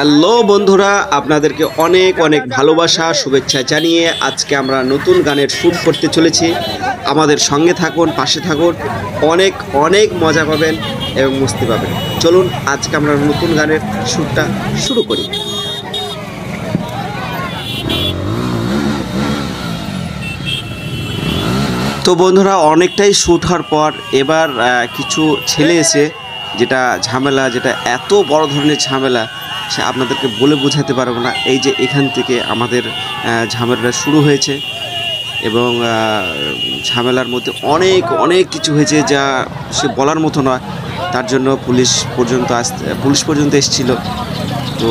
Hello বন্ধুরা, আপনাদেরকে অনেক অনেক ভালোবাসা শুভেচ্ছা জানিয়ে আজকে আমরা নতুন গানের শ্যুট করতে চলেছি। আমাদের সঙ্গে থাকুন, পাশে থাকুন, অনেক অনেক মজা পাবেন এবং মস্তি পাবেন। চলুন আজকে আমরা নতুন গানের শ্যুটটা শুরু করি। তো বন্ধুরা, অনেকটাই শ্যুট হওয়ার পর এবার কিছু ছেলে এসে যেটা ঝামেলা, যেটা এত বড় ধরনের ঝামেলা সে আপনাদেরকে বলে বোঝাতে পারবো না। এই যে এখান থেকে আমাদের ঝামেলাটা শুরু হয়েছে এবং ঝামেলার মধ্যে অনেক অনেক কিছু হয়েছে যা সে বলার মতো নয়। তার জন্য পুলিশ পর্যন্ত এসেছিলো। তো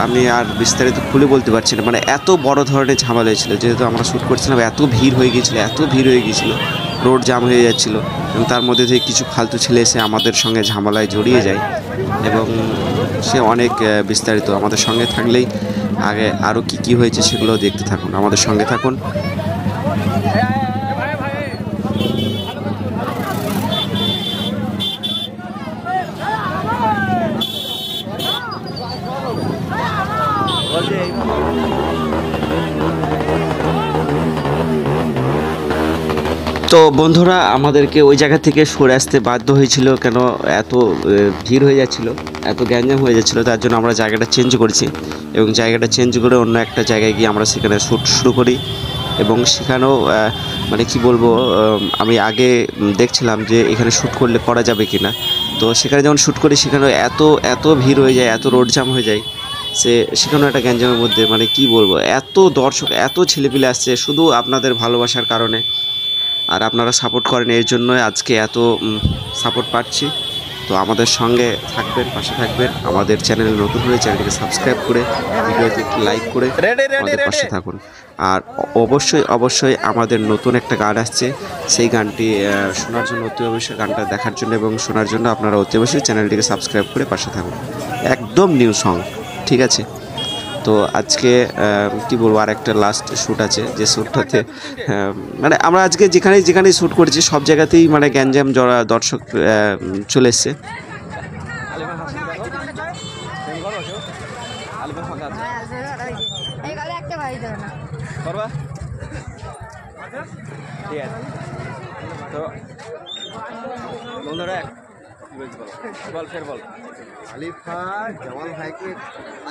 আমি আর বিস্তারিত খুলে বলতে পারছি না, মানে এত বড় ধরনের ঝামেলা হয়েছিল। যেহেতু আমরা শ্যুট করছিলাম, এত ভিড় হয়ে গিয়েছিলো, রোড জাম হয়ে যাচ্ছিলো এবং তার মধ্যে থেকে কিছু ফালতু ছেলে এসে আমাদের সঙ্গে ঝামেলায় জড়িয়ে যায় এবং সে অনেক বিস্তারিত আমাদের সঙ্গে থাকলেই আগে আরও কী হয়েছে সেগুলো দেখতে থাকুন, আমাদের সঙ্গে থাকুন। তো বন্ধুরা, আমাদেরকে ওই জায়গা থেকে সরে আসতে বাধ্য হয়েছিল, কেন এত ভিড় হয়ে যাচ্ছিলো, এত গ্যাঞ্জাম হয়ে যাচ্ছিলো। তার জন্য আমরা জায়গাটা চেঞ্জ করেছি এবং জায়গাটা চেঞ্জ করে অন্য একটা জায়গায় গিয়ে আমরা সেখানে শ্যুট শুরু করি। এবং সেখানেও মানে কি বলবো, আমি আগে দেখছিলাম যে এখানে শ্যুট করলে করা যাবে কি না। তো সেখানে যখন শ্যুট করি সেখানেও এত ভিড় হয়ে যায়, এত রোড জাম হয়ে যায়। সেখানেও একটা গ্যাঞ্জামের মধ্যে, মানে কি বলবো, এত দর্শক, এত ছেলেপিলে আসছে শুধু আপনাদের ভালোবাসার কারণে। আর আপনারা সাপোর্ট করেন, এর জন্যই আজকে এত সাপোর্ট পাচ্ছি। তো আমাদের সঙ্গে থাকবেন, পাশে থাকবেন। আমাদের চ্যানেলে নতুন হলে চ্যানেলটিকে সাবস্ক্রাইব করে ভিডিওতে একটু লাইক করে আমাদের পাশে থাকুন। আর অবশ্যই আমাদের নতুন একটা গান আসছে, সেই গানটি শোনার জন্য অতি অবশ্যই, গানটা দেখার জন্য এবং শোনার জন্য আপনারা অতি অবশ্যই চ্যানেলটিকে সাবস্ক্রাইব করে পাশে থাকুন। একদম নিউ সং, ঠিক আছে? তো আজকে কি বলবো, আর একটা লাস্ট শ্যুট আছে, যে শ্যুটটাতে মানে আমরা আজকে যেখানেই শ্যুট করেছি সব জায়গাতেই মানে গ্যাঞ্জাম জড়া দর্শক চলে এসছে। আলিফা জামাল ভাইকে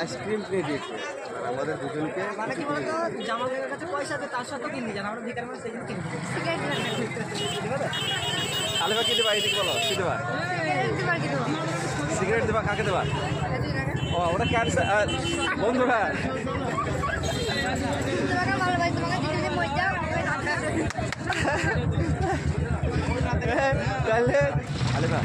আইসক্রিম কিনে দিয়েছে আর আমাদের দুজনকে মানে কি বলতো, জামাল ভাইয়ের কাছে পয়সা আছে, তার সাথে কিনে যান, আমরা ভিকার মানুষ, সেই জন্য কিনে আলিফা কি দেবা, এদিকে বলো, কি দেবা? সিগারেট দেবা? কাকে দেবা? ও ওটা ক্যান্সার বন্ধুরা। তাহলে আলিফা